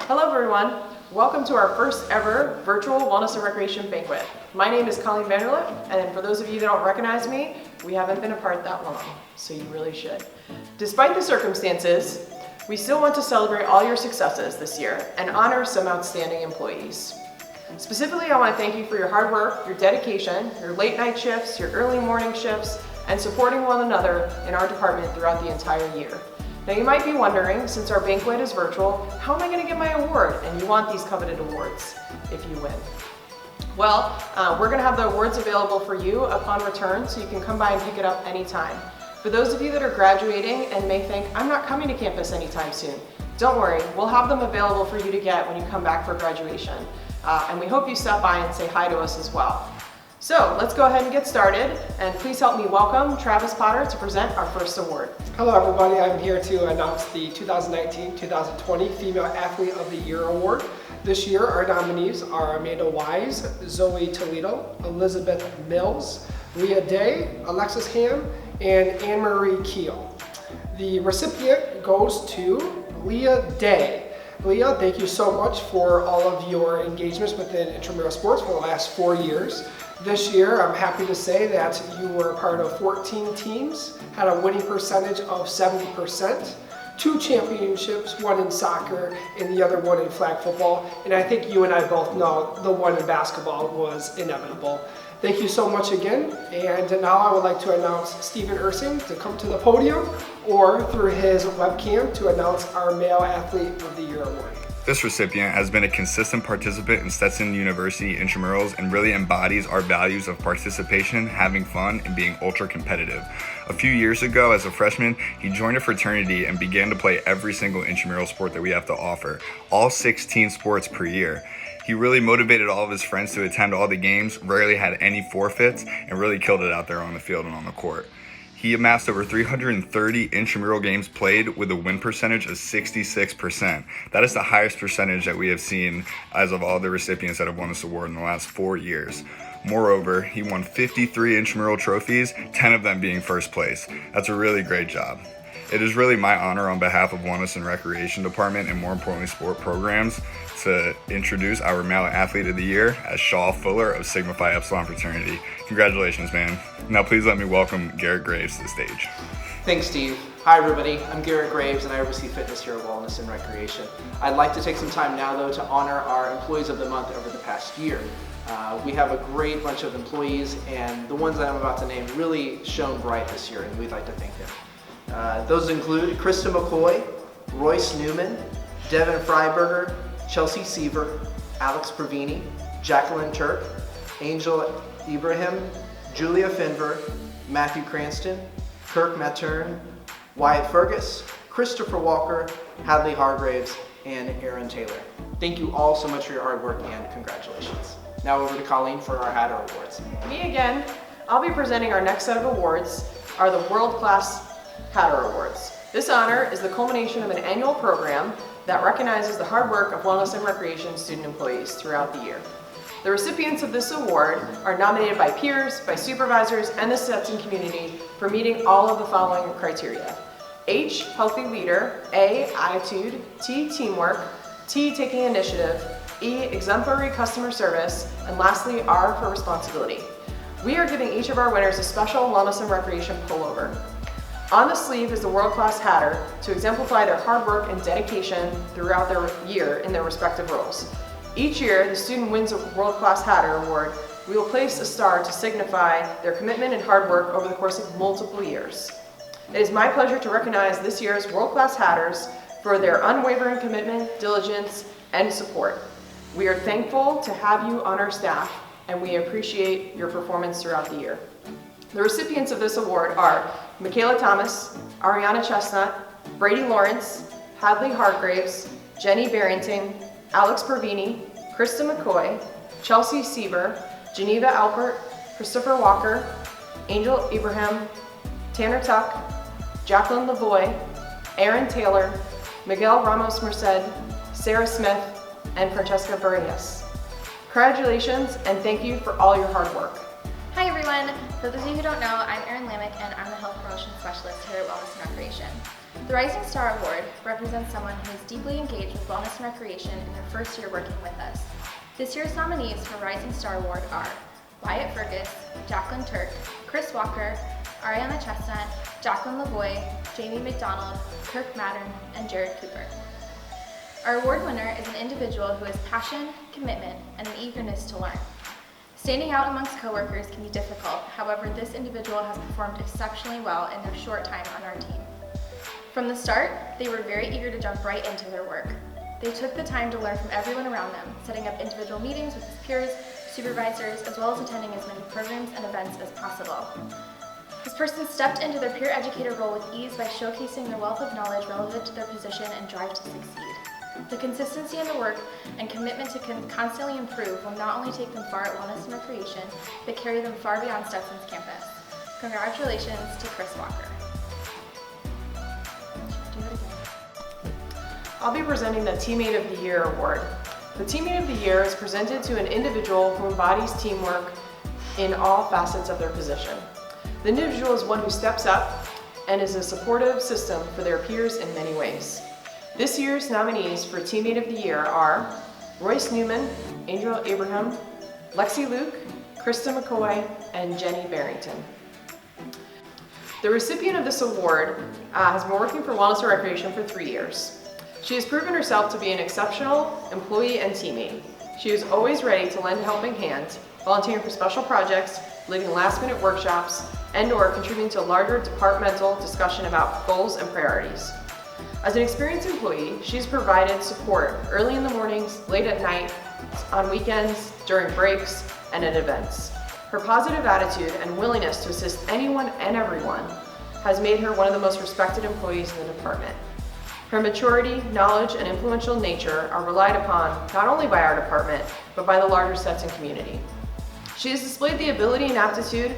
Hello everyone, welcome to our first ever virtual Wellness and Recreation Banquet. My name is Colleen Vanderlip, and for those of you that don't recognize me, we haven't been apart that long, so you really should. Despite the circumstances, we still want to celebrate all your successes this year and honor some outstanding employees. Specifically, I want to thank you for your hard work, your dedication, your late night shifts, your early morning shifts, and supporting one another in our department throughout the entire year. Now you might be wondering, since our banquet is virtual, how am I going to get my award? And you want these coveted awards if you win. Well, we're going to have the awards available for you upon return, so you can come by and pick it up anytime. For those of you that are graduating and may think, I'm not coming to campus anytime soon, don't worry, we'll have them available for you to get when you come back for graduation. And we hope you stop by and say hi to us as well. So let's go ahead and get started, and please help me welcome Travis Potter to present our first award. Hello everybody, I'm here to announce the 2019-2020 Female Athlete of the Year Award. This year our nominees are Amanda Wise, Zoe Toledo, Elizabeth Mills, Leah Day, Alexis Ham, and Anne-Marie Keel. The recipient goes to Leah Day. Leah, thank you so much for all of your engagements within intramural sports for the last 4 years. This year, I'm happy to say that you were part of 14 teams, had a winning percentage of 70%, 2 championships, one in soccer and the other one in flag football, and I think you and I both know the one in basketball was inevitable. Thank you so much again, and now I would like to announce Stephen Ursing to come to the podium or through his webcam to announce our Male Athlete of the Year Award. This recipient has been a consistent participant in Stetson University intramurals and really embodies our values of participation, having fun, and being ultra competitive. A few years ago, as a freshman, he joined a fraternity and began to play every single intramural sport that we have to offer, all 16 sports per year. He really motivated all of his friends to attend all the games, rarely had any forfeits, and really killed it out there on the field and on the court. He amassed over 330 intramural games played with a win percentage of 66%. That is the highest percentage that we have seen as of all the recipients that have won this award in the last 4 years. Moreover, he won 53 intramural trophies, 10 of them being first place. That's a really great job. It is really my honor on behalf of Wellness and Recreation Department and more importantly sport programs to introduce our Male Athlete of the Year as Shaw Fuller of Sigma Phi Epsilon Fraternity. Congratulations, man. Now please let me welcome Garrett Graves to the stage. Thanks, Steve. Hi everybody, I'm Garrett Graves and I oversee fitness here at Wellness and Recreation. I'd like to take some time now though to honor our Employees of the Month over the past year. We have a great bunch of employees and the ones that I'm about to name really shone bright this year and we'd like to thank them. Those include Krista McCoy, Royce Newman, Devin Freiberger, Chelsea Seaver, Alex Pravini, Jacqueline Turk, Angel Ibrahim, Julia Finver, Matthew Cranston, Kirk Mattern, Wyatt Fergus, Christopher Walker, Hadley Hargraves, and Aaron Taylor. Thank you all so much for your hard work and congratulations. Now over to Colleen for our Hatter Awards. Me again. I'll be presenting our next set of awards, are the World Class Hatter Awards. This honor is the culmination of an annual program that recognizes the hard work of wellness and recreation student employees throughout the year. The recipients of this award are nominated by peers, by supervisors, and the Stetson community for meeting all of the following criteria. H, healthy leader, A, attitude, T, teamwork, T, taking initiative, E, exemplary customer service, and lastly, R for responsibility. We are giving each of our winners a special wellness and recreation pullover. On the sleeve is the World Class Hatter to exemplify their hard work and dedication throughout their year in their respective roles. Each year, the student wins a World Class Hatter Award. We will place a star to signify their commitment and hard work over the course of multiple years. It is my pleasure to recognize this year's World Class Hatters for their unwavering commitment, diligence, and support. We are thankful to have you on our staff, and we appreciate your performance throughout the year. The recipients of this award are Michaela Thomas, Ariana Chestnut, Brady Lawrence, Hadley Hargraves, Jenny Barrington, Alex Pravini, Krista McCoy, Chelsea Seaver, Geneva Alpert, Christopher Walker, Angel Ibrahim, Tanner Tuck, Jacqueline Lavoie, Aaron Taylor, Miguel Ramos Merced, Sarah Smith, and Francesca Varillas. Congratulations and thank you for all your hard work. Hi everyone, for those of you who don't know, I'm Erin Lamick and I'm the Health Promotion Specialist here at Wellness and Recreation. The Rising Star Award represents someone who is deeply engaged with wellness and recreation in their first year working with us. This year's nominees for Rising Star Award are Wyatt Fergus, Jacqueline Turk, Chris Walker, Ariana Chestnut, Jacqueline Lavoie, Jamie McDonald, Kirk Mattern, and Jared Cooper. Our award winner is an individual who has passion, commitment, and an eagerness to learn. Standing out amongst coworkers can be difficult, however, this individual has performed exceptionally well in their short time on our team. From the start, they were very eager to jump right into their work. They took the time to learn from everyone around them, setting up individual meetings with his peers, supervisors, as well as attending as many programs and events as possible. This person stepped into their peer educator role with ease by showcasing their wealth of knowledge relevant to their position and drive to succeed. The consistency in the work and commitment to constantly improve will not only take them far at Wellness and Recreation, but carry them far beyond Stetson's campus. Congratulations to Chris Walker. I'll be presenting the Teammate of the Year award. The Teammate of the Year is presented to an individual who embodies teamwork in all facets of their position. The individual is one who steps up and is a supportive system for their peers in many ways. This year's nominees for Teammate of the Year are Royce Newman, Angel Abraham, Lexi Luke, Krista McCoy, and Jenny Barrington. The recipient of this award has been working for Wellness and Recreation for 3 years. She has proven herself to be an exceptional employee and teammate. She is always ready to lend a helping hand, volunteering for special projects, leading last-minute workshops, and/or contributing to a larger departmental discussion about goals and priorities. As an experienced employee, she's provided support early in the mornings, late at night, on weekends, during breaks, and at events. Her positive attitude and willingness to assist anyone and everyone has made her one of the most respected employees in the department. Her maturity, knowledge, and influential nature are relied upon not only by our department, but by the larger Stetson community. She has displayed the ability and aptitude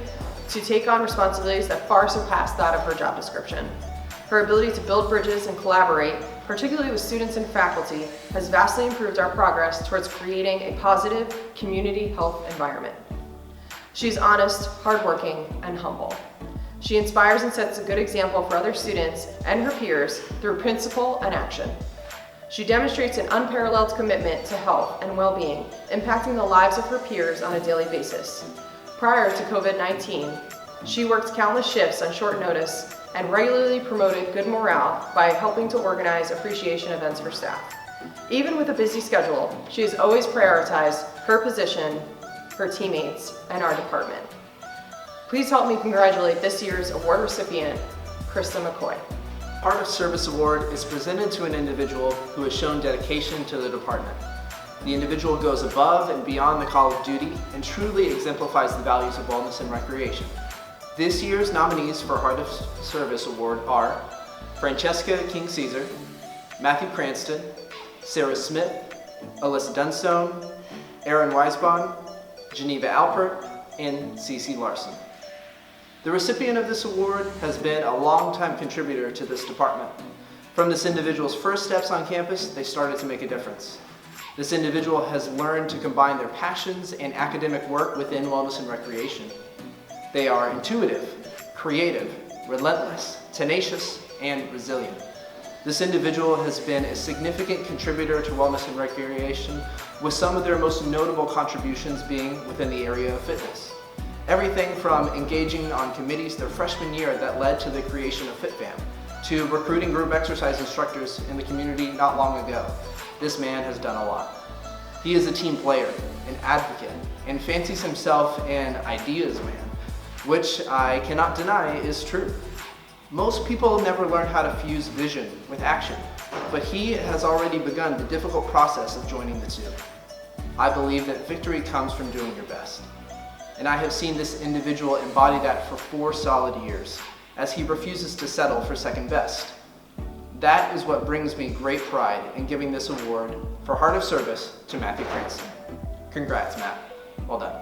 to take on responsibilities that far surpass that of her job description. Her ability to build bridges and collaborate, particularly with students and faculty, has vastly improved our progress towards creating a positive community health environment. She is honest, hardworking, and humble. She inspires and sets a good example for other students and her peers through principle and action. She demonstrates an unparalleled commitment to health and well-being, impacting the lives of her peers on a daily basis. Prior to COVID-19, she worked countless shifts on short notice and regularly promoted good morale by helping to organize appreciation events for staff. Even with a busy schedule, she has always prioritized her position, her teammates, and our department. Please help me congratulate this year's award recipient, Krista McCoy. Heart of Service Award is presented to an individual who has shown dedication to the department. The individual goes above and beyond the call of duty and truly exemplifies the values of wellness and recreation. This year's nominees for Heart of Service Award are Francesca King Caesar, Matthew Cranston, Sarah Smith, Alyssa Dunstone, Aaron Weisbond, Geneva Alpert, and Cece Larson. The recipient of this award has been a longtime contributor to this department. From this individual's first steps on campus, they started to make a difference. This individual has learned to combine their passions and academic work within wellness and recreation. They are intuitive, creative, relentless, tenacious, and resilient. This individual has been a significant contributor to wellness and recreation, with some of their most notable contributions being within the area of fitness. Everything from engaging on committees their freshman year that led to the creation of FitFam, to recruiting group exercise instructors in the community not long ago. This man has done a lot. He is a team player, an advocate, and fancies himself an ideas man, which I cannot deny is true. Most people never learn how to fuse vision with action, but he has already begun the difficult process of joining the two. I believe that victory comes from doing your best. And I have seen this individual embody that for 4 solid years, as he refuses to settle for second best. That is what brings me great pride in giving this award for Heart of Service to Matthew Cranston. Congrats, Matt. Well done.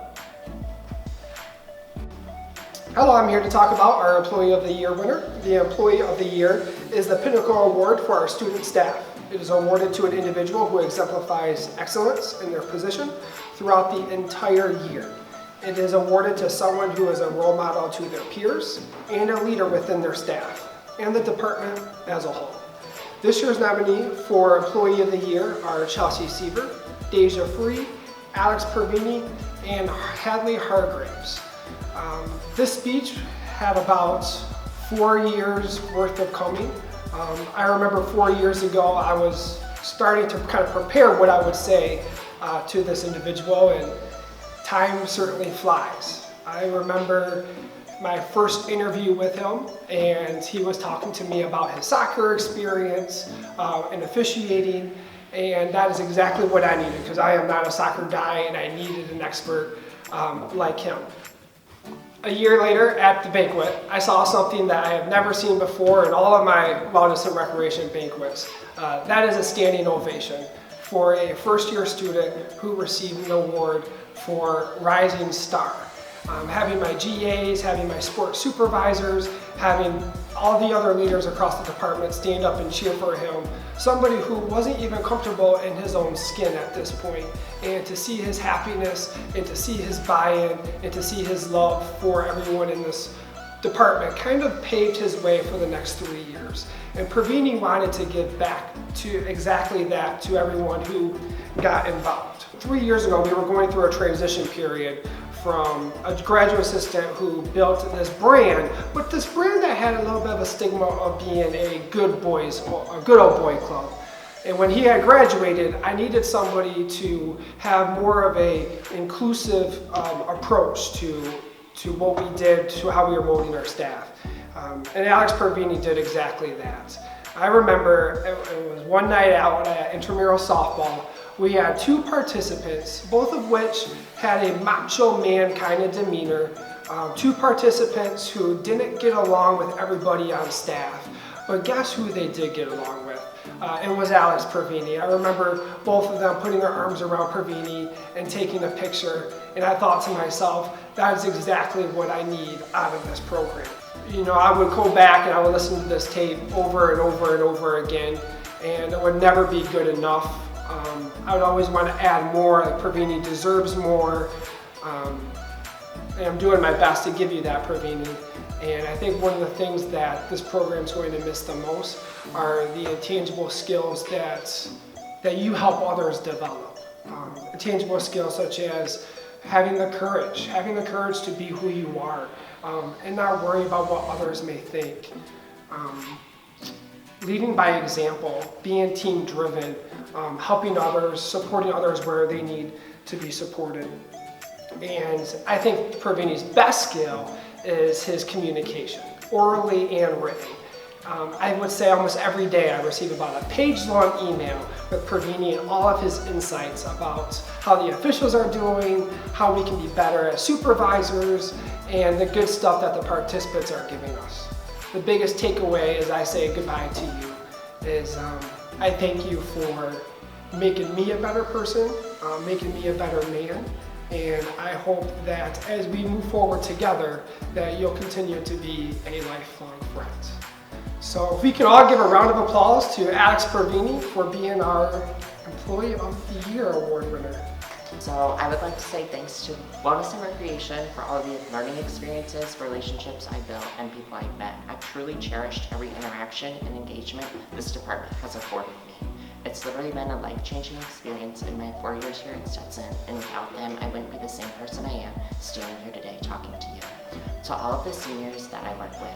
Hello, I'm here to talk about our Employee of the Year winner. The Employee of the Year is the Pinnacle Award for our student staff. It is awarded to an individual who exemplifies excellence in their position throughout the entire year. It is awarded to someone who is a role model to their peers and a leader within their staff. and the department as a whole. This year's nominee for Employee of the Year are Chelsea Siever, Deja Free, Alex Pervini, and Hadley Hargraves. This speech had about 4 years worth of coming. I remember 4 years ago I was starting to kind of prepare what I would say to this individual, and time certainly flies. I remember my first interview with him, and he was talking to me about his soccer experience and officiating, and that is exactly what I needed, because I am not a soccer guy and I needed an expert like him. A year later at the banquet, I saw something that I have never seen before in all of my wellness and recreation banquets. That is a standing ovation for a first-year student who received an award for Rising Star. Having my GAs, having my sports supervisors, having all the other leaders across the department stand up and cheer for him. Somebody who wasn't even comfortable in his own skin at this point, and to see his happiness and to see his buy-in and to see his love for everyone in this department kind of paved his way for the next 3 years. And Pervini wanted to give back to exactly that to everyone who got involved. 3 years ago, we were going through a transition period from a graduate assistant who built this brand, but this brand that had a little bit of a stigma of being a good old boy club. And when he had graduated, I needed somebody to have more of a inclusive approach to what we did, to how we were molding our staff. And Alex Pervini did exactly that. I remember it was one night out at intramural softball. We had 2 participants, both of which had a macho man kind of demeanor. 2 participants who didn't get along with everybody on staff. But guess who they did get along with? It was Alex Pervini. I remember both of them putting their arms around Pervini and taking a picture. And I thought to myself, that is exactly what I need out of this program. You know, I would go back and I would listen to this tape over and over and over again, and it would never be good enough. I would always want to add more, like Pervini deserves more, and I'm doing my best to give you that, Pervini. And I think one of the things that this program is going to miss the most are the intangible skills that you help others develop. Intangible skills such as having the courage to be who you are, and not worry about what others may think. Leading by example, being team driven, helping others, supporting others where they need to be supported. And I think Pervini's best skill is his communication, orally and written. I would say almost every day I receive about a page-long email with Pervini and all of his insights about how the officials are doing, how we can be better as supervisors, and the good stuff that the participants are giving us. The biggest takeaway as I say goodbye to you is I thank you for making me a better person, making me a better man, and I hope that as we move forward together that you'll continue to be a lifelong friend. So if we can all give a round of applause to Alex Pervini for being our Employee of the Year award winner. So I would like to say thanks to Wellness and Recreation for all the learning experiences, relationships I built, and people I've met. I've truly cherished every interaction and engagement this department has afforded me. It's literally been a life-changing experience in my 4 years here at Stetson, and without them, I wouldn't be the same person I am standing here today talking to you. To all of the seniors that I work with,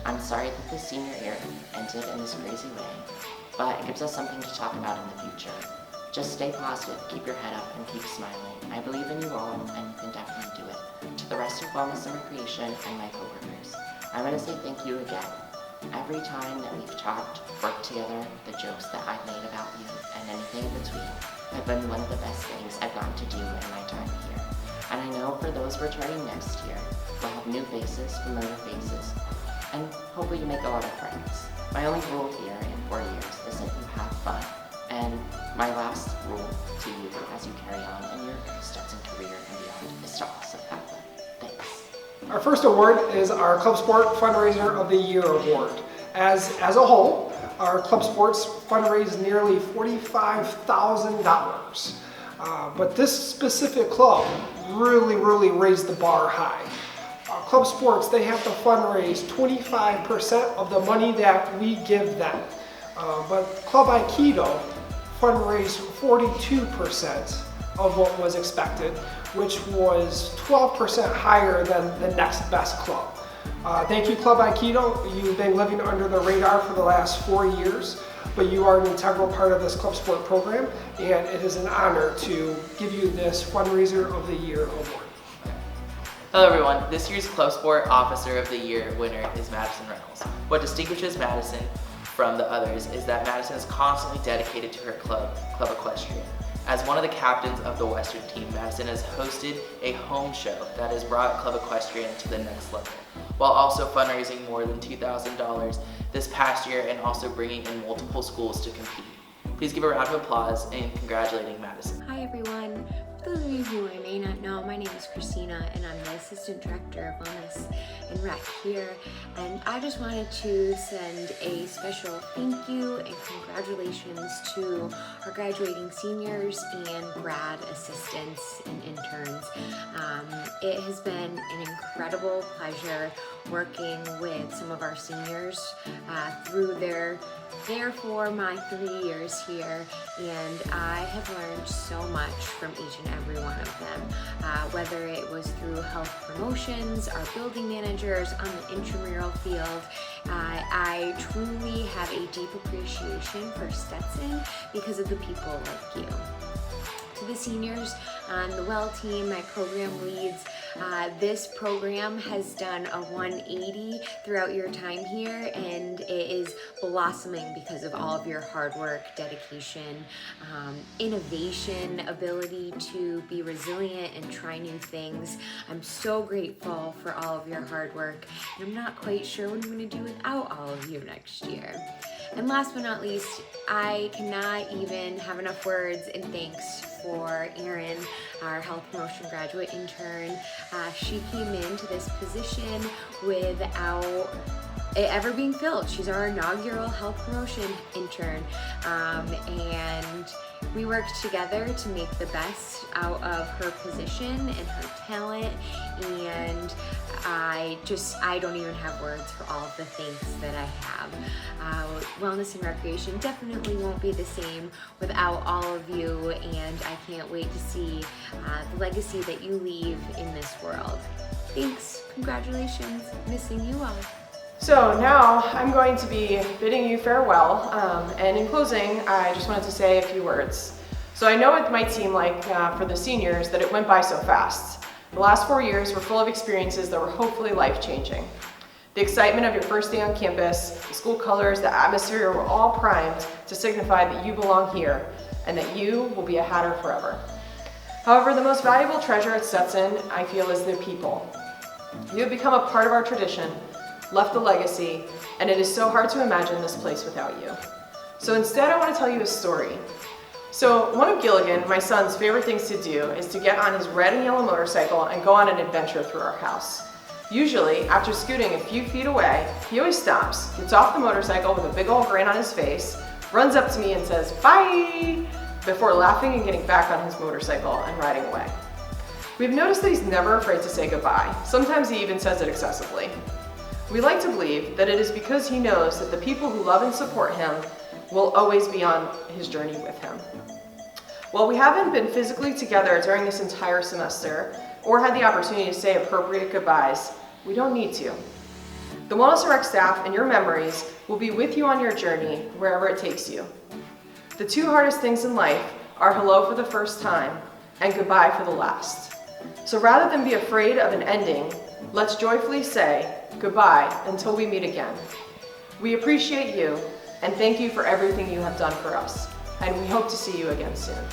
I'm sorry that this senior year ended in this crazy way, but it gives us something to talk about in the future. Just stay positive, keep your head up, and keep smiling. I believe in you all, and you can definitely do it. To the rest of Wellness and Recreation and my coworkers, I want to say thank you again. Every time that we've talked, worked together, the jokes that I've made about you, and anything in between, have been one of the best things I've gotten to do in my time here. And I know for those returning next year, we'll have new faces, familiar faces, and hopefully you make a lot of friends. My only rule here in 4 years is that you have fun. And my last rule to you as you carry on in your Stetson career and beyond is to also have fun. Thanks. Our first award is our Club Sport Fundraiser of the Year award. As a whole, our Club Sports fundraised nearly $45,000. But this specific club really raised the bar high. Club sports, they have to fundraise 25% of the money that we give them. But Club Aikido fundraised 42% of what was expected, which was 12% higher than the next best club. Thank you, Club Aikido. You've been living under the radar for the last 4 years, but you are an integral part of this club sport program, and it is an honor to give you this Fundraiser of the Year award. Hello everyone, this year's Club Sport Officer of the Year winner is Madison Reynolds. What distinguishes Madison from the others is that Madison is constantly dedicated to her club, Club Equestrian. As one of the captains of the Western team, Madison has hosted a home show that has brought Club Equestrian to the next level, while also fundraising more than $2,000 this past year and also bringing in multiple schools to compete. Please give a round of applause in congratulating Madison. Hi everyone. For those of you who I may not know, my name is Christina and I'm the Assistant Director of Wellness and Rec here. And I just wanted to send a special thank you and congratulations to our graduating seniors and grad assistants and interns. It has been an incredible pleasure working with some of our seniors through for my 3 years here, and I have learned so much from each and every one of them, whether it was through health promotions, our building managers, on the intramural field. I truly have a deep appreciation for Stetson because of the people like you. To the seniors on the WELL team, my program leads, this program has done a 180 throughout your time here, and it is blossoming because of all of your hard work, dedication, innovation, ability to be resilient and try new things. I'm so grateful for all of your hard work, and I'm not quite sure what I'm going to do without all of you next year. And last but not least, I cannot even have enough words in thanks for Erin, our health promotion graduate intern. She came into this position without it ever being filled. She's our inaugural health promotion intern, and we worked together to make the best out of her position and her talent, and I don't even have words for all of the thanks that I have. Wellness and Recreation definitely won't be the same without all of you, and I can't wait to see the legacy that you leave in this world. Thanks, congratulations, missing you all. So now I'm going to be bidding you farewell, and in closing, I just wanted to say a few words. So I know it might seem like for the seniors that it went by so fast. The last 4 years were full of experiences that were hopefully life-changing. The excitement of your first day on campus, the school colors, the atmosphere were all primed to signify that you belong here and that you will be a Hatter forever. However, the most valuable treasure at Stetson, I feel, is the people. You have become a part of our tradition, left a legacy, and it is so hard to imagine this place without you. So instead, I want to tell you a story. So one of Gilligan, my son's favorite things to do is to get on his red and yellow motorcycle and go on an adventure through our house. Usually, after scooting a few feet away, he always stops, gets off the motorcycle with a big old grin on his face, runs up to me and says, "Bye!" before laughing and getting back on his motorcycle and riding away. We've noticed that he's never afraid to say goodbye. Sometimes he even says it excessively. We like to believe that it is because he knows that the people who love and support him will always be on his journey with him. While we haven't been physically together during this entire semester or had the opportunity to say appropriate goodbyes, we don't need to. The Wellness and Rec staff and your memories will be with you on your journey wherever it takes you. The two hardest things in life are hello for the first time and goodbye for the last. So rather than be afraid of an ending, let's joyfully say goodbye until we meet again. We appreciate you and thank you for everything you have done for us, and we hope to see you again soon.